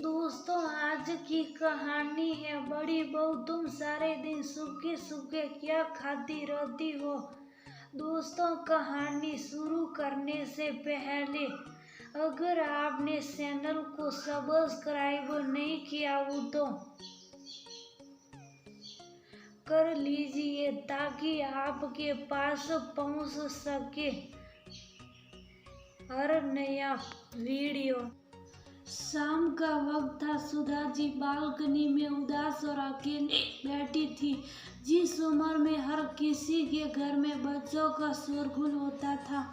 दोस्तों, आज की कहानी है बड़ी बहू। तुम सारे दिन सूखे सूखे क्या खाती रहती हो। दोस्तों, कहानी शुरू करने से पहले अगर आपने चैनल को सब्सक्राइब नहीं किया हो तो कर लीजिए ताकि आपके पास पहुंच सके हर नया वीडियो। शाम का वक्त था। सुधा जी बालकनी में उदास और अकेले बैठी थी। जिस उम्र में हर किसी के घर में बच्चों का शोरगुल होता था,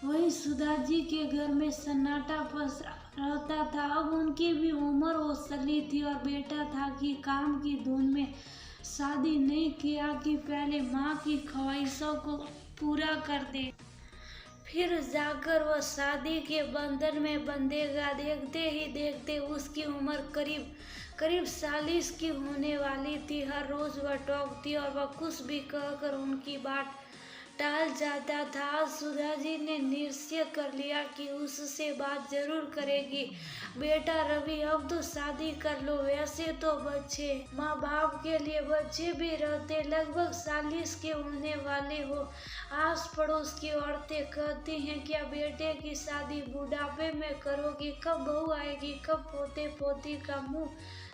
वही सुधा जी के घर में सन्नाटा पसरा रहता था। अब उनकी भी उम्र ओसली थी और बेटा था कि काम की धुन में शादी नहीं किया कि पहले माँ की ख्वाहिशों को पूरा कर दे, फिर जाकर वह शादी के बंधन में बंधेगा। देखते ही देखते उसकी उम्र करीब करीब 40 की होने वाली थी। हर रोज वह टोकती और वह कुछ भी कहकर उनकी बात टाल जाता था। आज सुधा जी ने निश्चय कर लिया कि उससे बात जरूर करेगी। बेटा रवि, अब तो शादी कर लो। वैसे तो बच्चे माँ बाप के लिए बच्चे भी रहते। लगभग 40 के होने वाले हो। आस पड़ोस की औरतें कहती हैं, क्या बेटे की शादी बुढ़ापे में करोगी? कब बहू आएगी? कब पोते पोती का मुंह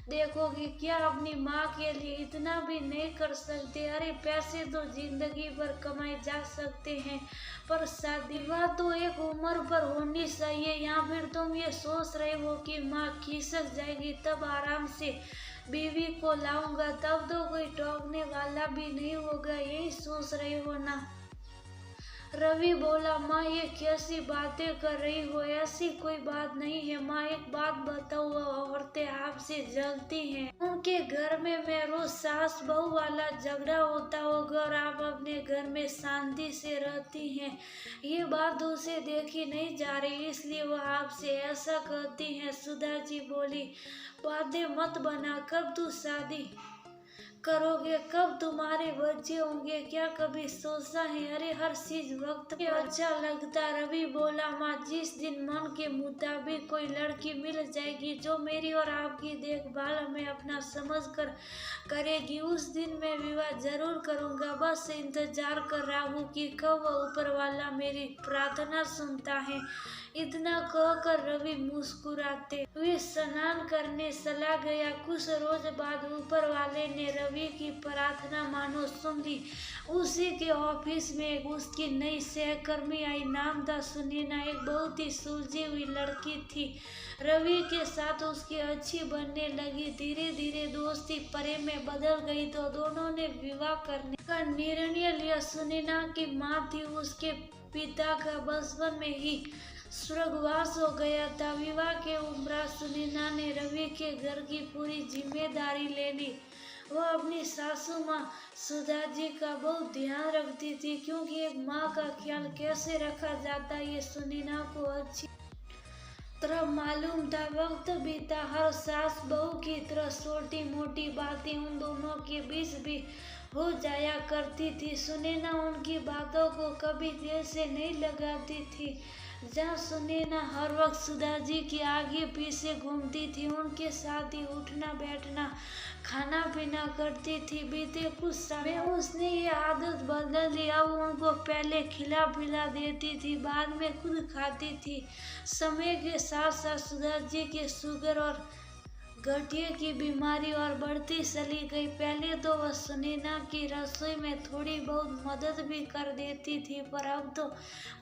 देखोगी? क्या अपनी माँ के लिए इतना भी नहीं कर सकते? अरे पैसे तो जिंदगी भर कमाए जा सकते हैं, पर शादी विवाह तो एक उम्र पर होनी चाहिए। या फिर तुम ये सोच रहे हो कि माँ खिसक जाएगी तब आराम से बीवी को लाऊंगा, तब तो कोई टोकने वाला भी नहीं होगा, यही सोच रहे हो ना? रवि बोला, माँ ये कैसी बातें कर रही हो? ऐसी कोई बात नहीं है माँ। एक बात बताओ, वह औरतें आपसे जलती हैं? उनके घर में मैं रोज सास बहू वाला झगड़ा होता होगा और आप अपने घर में शांति से रहती हैं। ये बात उसे देखी नहीं जा रही, इसलिए वह आपसे ऐसा कहती हैं। सुधा जी बोली, बातें मत बना। कब तू शादी करोगे? कब तुम्हारे बच्चे होंगे? क्या कभी सोचा है? अरे हर चीज वक्त पे अच्छा लगता। रवि बोला, माँ जिस दिन मन के मुताबिक कोई लड़की मिल जाएगी जो मेरी और आपकी देखभाल हमें अपना समझ कर करेगी, उस दिन मैं विवाह जरूर करूँगा। बस इंतजार कर रहा हूँ कि कब वह ऊपर वाला मेरी प्रार्थना सुनता है। इतना कहकर रवि मुस्कुराते हुए स्नान करने चला गया। कुछ रोज बाद ऊपर वाले ने रवि की प्रार्थना मानो सुन ली। उसी के ऑफिस में उसकी नई सहकर्मी आई। नाम था सुनैना। एक बहुत ही सुलझी हुई लड़की थी। रवि के साथ उसकी अच्छी बनने लगी। धीरे धीरे दोस्ती प्रेम में बदल गई तो दोनों ने विवाह करने का निर्णय लिया। सुनैना की माँ थी, उसके पिता का बचपन में ही स्वर्गवास हो गया था। विवाह के उपरांत सुनैना ने रवि के घर की पूरी जिम्मेदारी ले ली। वह अपनी सासू माँ सुधा जी का बहुत ध्यान रखती थी, क्योंकि एक माँ का ख्याल कैसे रखा जाता है ये सुनैना को अच्छी तरह मालूम था। वक्त बीता, हर सास बहू की तरह छोटी मोटी बातें उन दोनों के बीच भी हो जाया करती थी। सुनैना उनकी बातों को कभी दिल से नहीं लगाती थी। जहाँ सुनैना हर वक्त सुधा जी के आगे पीछे घूमती थी, उनके साथ ही उठना बैठना खाना पीना करती थी। बीते कुछ समय उसने ये आदत बदल दी। अब उनको पहले खिला पिला देती थी, बाद में खुद खाती थी। समय के साथ साथ सुधा जी के शुगर और गठिया की बीमारी और बढ़ती चली गई। पहले तो वह सुनैना की रसोई में थोड़ी बहुत मदद भी कर देती थी, पर अब तो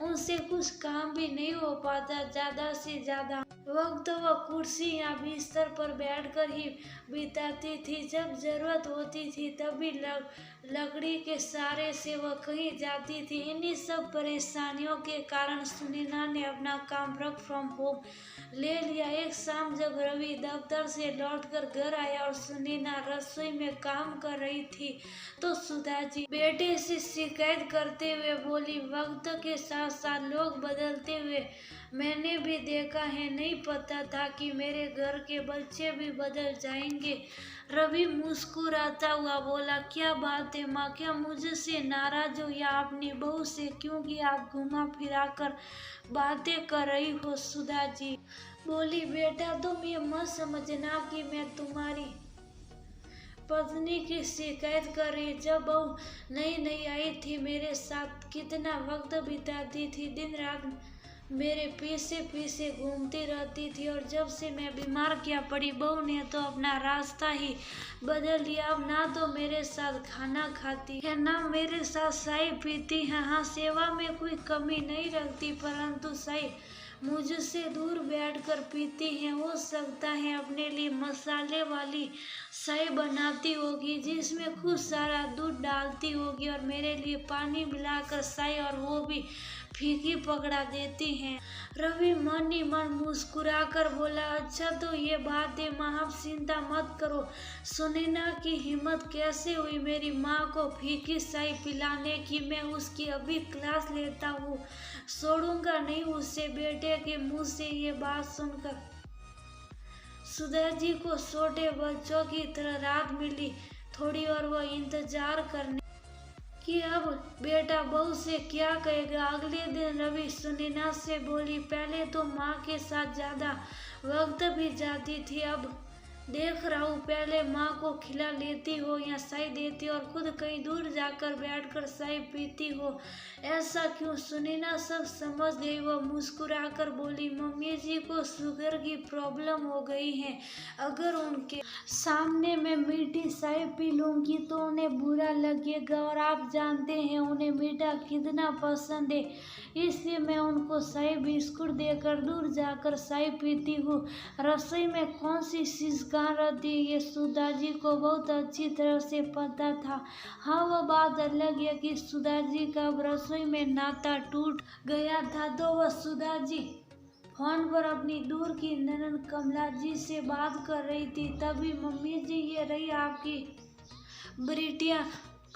उनसे कुछ काम भी नहीं हो पाता। ज्यादा से ज्यादा वक्त वह कुर्सी या बिस्तर पर बैठकर ही बिताती थी। जब जरूरत होती थी तभी लकड़ी के सहारे से वह कहीं जाती थी। इन्हीं सब परेशानियों के कारण सुनैना ने अपना काम वर्क फ्रॉम होम ले लिया। एक शाम जब रवि दफ्तर से लौटकर घर आया और सुनैना रसोई में काम कर रही थी तो सुधा जी बेटे से शिकायत करते हुए बोली, वक्त के साथ साथ लोग बदलते हुए मैंने भी देखा है, नहीं पता था कि मेरे घर के बच्चे भी बदल जाएंगे। रवि मुस्कुराता हुआ बोला, क्या बात है माँ, क्या मुझसे नाराज हो या अपनी बहू से, क्योंकि आप घुमा फिरा कर बातें कर रही हो। सुधा जी बोली, बेटा तुम ये मत समझना कि मैं तुम्हारी पत्नी की शिकायत कर रही। जब बहू नई नई आई थी, मेरे साथ कितना वक्त बिताती थी, दिन रात मेरे पीछे पीछे घूमती रहती थी, और जब से मैं बीमार क्या पड़ी, बहू ने तो अपना रास्ता ही बदल लिया। अब ना तो मेरे साथ खाना खाती है, ना मेरे साथ चाय पीती है। हाँ, सेवा में कोई कमी नहीं रखती, परंतु चाय मुझसे दूर बैठकर पीती हैं। हो सकता है अपने लिए मसाले वाली चाय बनाती होगी, जिसमें खूब सारा दूध डालती होगी, और मेरे लिए पानी मिलाकर चाय, और वो भी फीकी पकड़ा देती हैं। रवि मन ही मन मुस्कुराकर बोला, अच्छा तो ये बात है माँ, आप चिंता मत करो। सुनैना की हिम्मत कैसे हुई मेरी माँ को फीकी चाय पिलाने की। मैं उसकी अभी क्लास लेता हूँ, छोड़ूंगा नहीं उसे। बेटे के मुंह से ये बात सुनकर सुधा जी को छोटे बच्चों की तरह राहत मिली थोड़ी, और वह इंतजार करने कि अब बेटा बहू से क्या कहेगा। अगले दिन रवि सुनैना से बोली, पहले तो माँ के साथ ज्यादा वक्त भी जाती थी, अब देख रहा हूँ पहले माँ को खिला लेती हो या चाय देती हो, और खुद कहीं दूर जाकर बैठकर चाय पीती हो। ऐसा क्यों? सुनैना सब समझ गई। वो मुस्कुराकर बोली, मम्मी जी को शुगर की प्रॉब्लम हो गई है, अगर उनके सामने मैं मीठी चाय पी लूंगी तो उन्हें बुरा लगेगा, और आप जानते हैं उन्हें मीठा कितना पसंद है, इसलिए मैं उनको चाय बिस्कुट देकर दूर जाकर चाय पीती हूँ। रसोई में कौन सी चीज कहाँ रहती है, ये सुधा जी को बहुत अच्छी तरह से पता था। हाँ, वह बात अलग है कि सुधा जी का अब रसोई में नाता टूट गया था, तो वह सुधा जी फोन पर अपनी दूर की ननद कमला जी से बात कर रही थी। तभी, मम्मी जी ये रही आपकी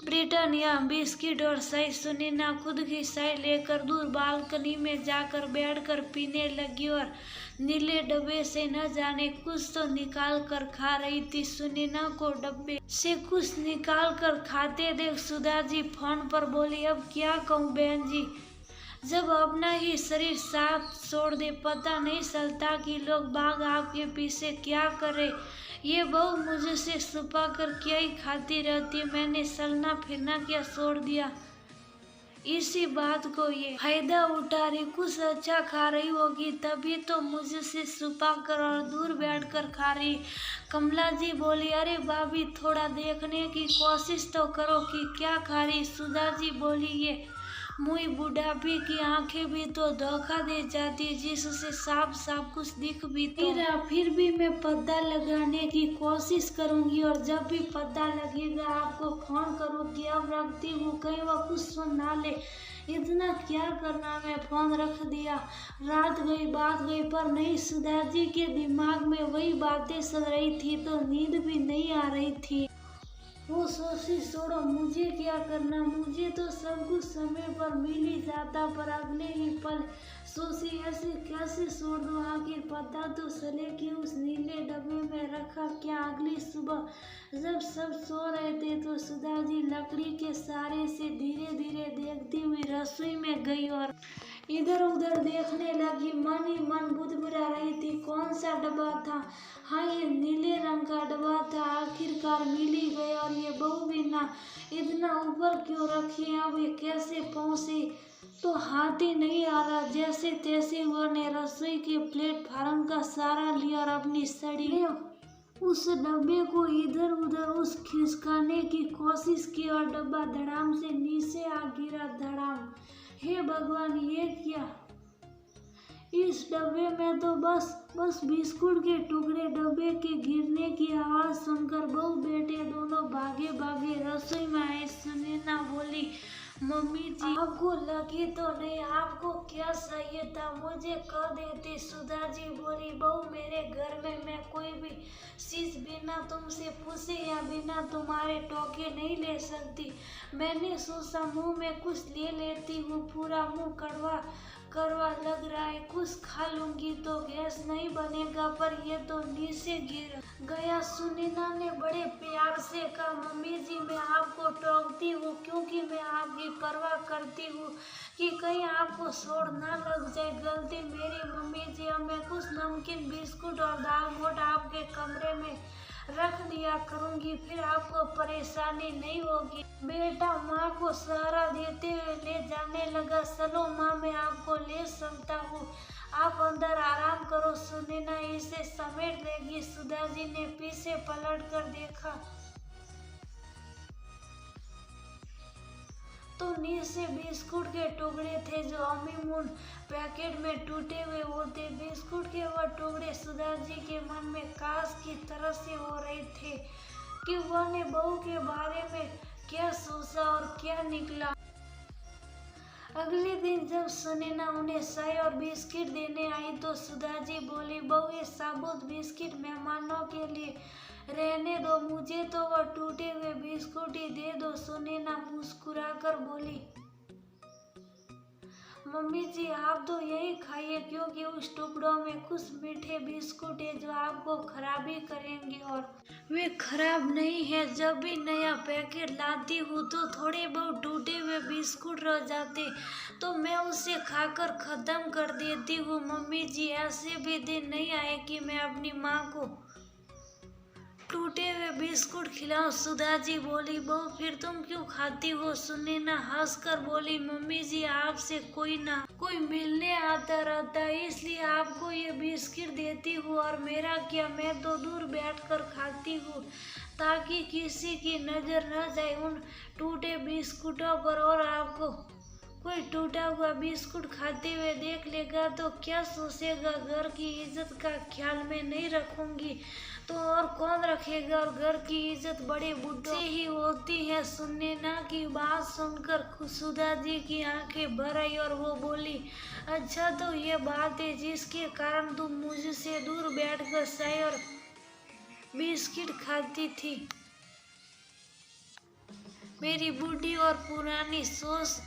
ब्रिटानिया बिस्किट और चाय। सुनैना खुद की चाय लेकर दूर बालकनी में जाकर बैठकर पीने लगी, और नीले डब्बे से न जाने कुछ तो निकाल कर खा रही थी। सुनैना को डब्बे से कुछ निकाल कर खाते देख सुधा जी फोन पर बोली, अब क्या कहूँ बहन जी, जब अपना ही शरीर साथ छोड़ दे, पता नहीं चलता कि लोग बाग आपके पीछे क्या करे। ये बहू मुझसे छुपा कर क्या ही खाती रहती है, मैंने चलना फिरना क्या छोड़ दिया, इसी बात को ये फायदा उठा रही, कुछ अच्छा खा रही होगी तभी तो मुझसे छुपा कर और दूर बैठकर खा रही। कमला जी बोली, अरे भाभी थोड़ा देखने की कोशिश तो करो कि क्या खा रही। सुधा जी बोली, ये मुई बुढ़ापे की आंखें भी तो धोखा दे जाती है, जिससे साफ साफ कुछ दिख भी तो फिर भी मैं पता लगाने की कोशिश करूंगी, और जब भी पता लगेगा आपको फोन करूंगी। अब रखती हूँ, कहीं वह कुछ सुन ना ले। इतना क्या करना, मैं फोन रख दिया। रात गई बात गई, पर नहीं, सुधा जी के दिमाग में वही बातें चल रही थी, तो नींद भी नहीं आ रही थी। वो सोची, छोड़ो मुझे क्या करना, मुझे तो सब कुछ समय पर मिल ही जाता, पर अगले ही पल सोची ऐसे कैसे छोड़ दूं, आखिर पता तो चले कि उस नीले डब्बे में रखा क्या। अगली सुबह जब सब सो रहे थे, तो सुधा जी लकड़ी के सहारे से धीरे धीरे देखती हुई रसोई में गई और इधर उधर देखने लगी। मन ही मन बुदबुदा रही थी, कौन सा डब्बा था। हाँ, ये नीले रंग का डब्बा था, आखिरकार मिल ही गया। और ये बहू भी ना इतना ऊपर क्यों रखी है, अब ये कैसे पहुंची, तो हाथ ही नहीं आ रहा। जैसे तैसे उन्होंने रसोई के प्लेटफार्म का सहारा लिया और अपनी सड़ी उस डब्बे को इधर उधर उस खिसकाने की कोशिश की, और डब्बा धड़ाम से नीचे आ गिरा। धड़ाम! हे भगवान, ये क्या, इस डब्बे में तो बस बिस्कुट के टुकड़े। डब्बे के गिरने की आवाज सुनकर बहू बेटे दोनों भागे भागे रसोई में आए। सुनैना बोली, मम्मी जी आपको लगी तो नहीं, आपको क्या चाहिए था, मुझे कह देती। सुधा जी बोली, बहू मेरे घर में मैं कोई भी चीज बिना तुमसे पूछे या बिना तुम्हारे टोके नहीं ले सकती। मैंने सोचा मुंह में कुछ ले लेती हूँ, पूरा मुंह कड़वा कड़वा लग रहा है, कुछ खा लूंगी तो गैस नहीं बनेगा, पर ये तो नीचे गिर गया। सुनैना ने बड़े प्यार से कहा, मम्मी जी मैं आपको टोकती हूँ क्योंकि मैं आपकी परवाह करती हूँ कि कहीं आपको चोट ना लग जाए। गलती मेरी मम्मी जी, अब मैं कुछ नमकीन बिस्कुट और दाल मोट आपके कमरे में रख दिया करूंगी, फिर आपको परेशानी नहीं होगी। बेटा माँ को सहारा देते हुए ले जाने लगा। चलो माँ मैं आपको ले चलता हूँ, आप अंदर आराम करो। सुनैना इसे समेट लेगी। सुधा जी ने पीछे पलट कर देखा तो नीचे बिस्कुट के टुकड़े थे जो अमूमन पैकेट में टूटे हुए होते। बिस्कुट के वह टुकड़े सुधा जी के मन में काश की तरह से हो रहे थे कि वह ने बहू के बारे में क्या सोचा और क्या निकला। अगले दिन जब सुनैना उन्हें चाय और बिस्किट देने आई तो सुधा जी बोली, बहू ये साबुत बिस्किट मेहमानों के लिए रहने दो, मुझे तो वह टूटे हुए बिस्कुट ही दे दो। सुनैना मुस्कुराकर बोली, मम्मी जी आप तो यही खाइए क्योंकि उस टुकड़ों में कुछ मीठे बिस्कुट है जो आपको खराबी करेंगे और वे खराब नहीं है। जब भी नया पैकेट लाती हूँ तो थोड़े बहुत टूटे हुए बिस्कुट रह जाते तो मैं उसे खाकर खत्म कर देती हूँ। मम्मी जी ऐसे भी दिन नहीं आए कि मैं अपनी माँ को टूटे हुए बिस्कुट खिलाऊं। सुधा जी बोली, बहू फिर तुम क्यों खाती हो? सुनैना हंसकर बोली, मम्मी जी आपसे कोई ना कोई मिलने आता रहता है इसलिए आपको ये बिस्किट देती हूँ, और मेरा क्या, मैं तो दूर बैठकर खाती हूँ ताकि किसी की नजर न जाए उन टूटे बिस्कुटों पर, और आपको कोई टूटा हुआ बिस्कुट खाते हुए देख लेगा तो क्या सोचेगा। घर की इज्जत का ख्याल मैं नहीं रखूंगी तो और कौन रखेगा, और घर की इज्जत बड़े बुढ़ों से ही होती है। सुनैना की बात सुनकर सुधा जी की आंखें भर आई और वो बोली, अच्छा तो ये बात है जिसके कारण तुम मुझसे दूर बैठकर चाय और बिस्किट खाती थी। मेरी बूढ़ी और पुरानी सोच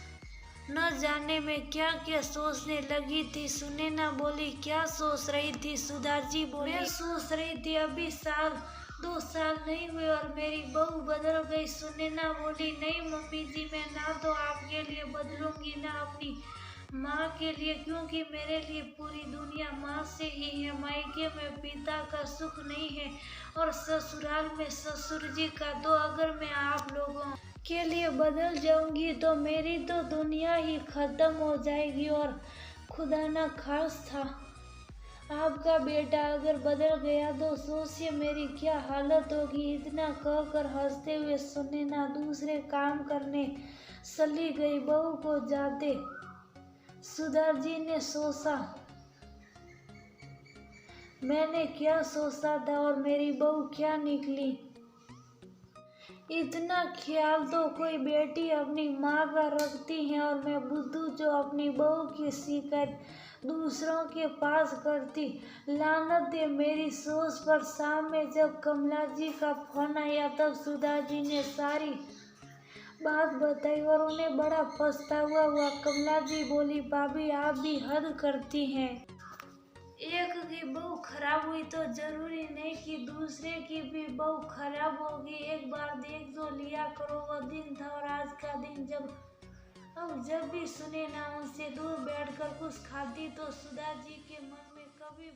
न जाने में क्या क्या सोचने लगी थी। सुनैना बोली, क्या सोच रही थी? सुधा जी बोली, मैं सोच रही थी अभी साल 2 साल नहीं हुए और मेरी बहू बदल गई। सुनैना बोली, नहीं मम्मी जी मैं ना तो आपके लिए बदलूंगी ना अपनी माँ के लिए, क्योंकि मेरे लिए पूरी दुनिया माँ से ही है। मायके में पिता का सुख नहीं है और ससुराल में ससुर जी का, तो अगर मैं आप लोगों के लिए बदल जाऊंगी तो मेरी तो दुनिया ही खत्म हो जाएगी, और खुदा न खास्ता आपका बेटा अगर बदल गया तो सोचिए मेरी क्या हालत होगी। इतना कहकर हंसते हुए सुनैना दूसरे काम करने चली गई। बहू को जाते सुधा जी ने सोचा, मैंने क्या सोचा था और मेरी बहू क्या निकली। इतना ख्याल तो कोई बेटी अपनी माँ का रखती है, और मैं बुद्धू जो अपनी बहू की शिकायत दूसरों के पास करती। लानत है मेरी सोच पर। शाम में जब कमला जी का फोन आया तब सुधा जी ने सारी बात बताई और उन्हें बड़ा पछतावा हुआ। कमला जी बोली, भाभी आप भी हद करती हैं। एक की बहू खराब हुई तो जरूरी नहीं कि दूसरे की भी बहू खराब होगी। एक बार देख तो लिया करो। वह दिन था और आज का दिन जब भी सुनैना उनसे दूर बैठकर कुछ खाती तो सुधा जी के मन में कभी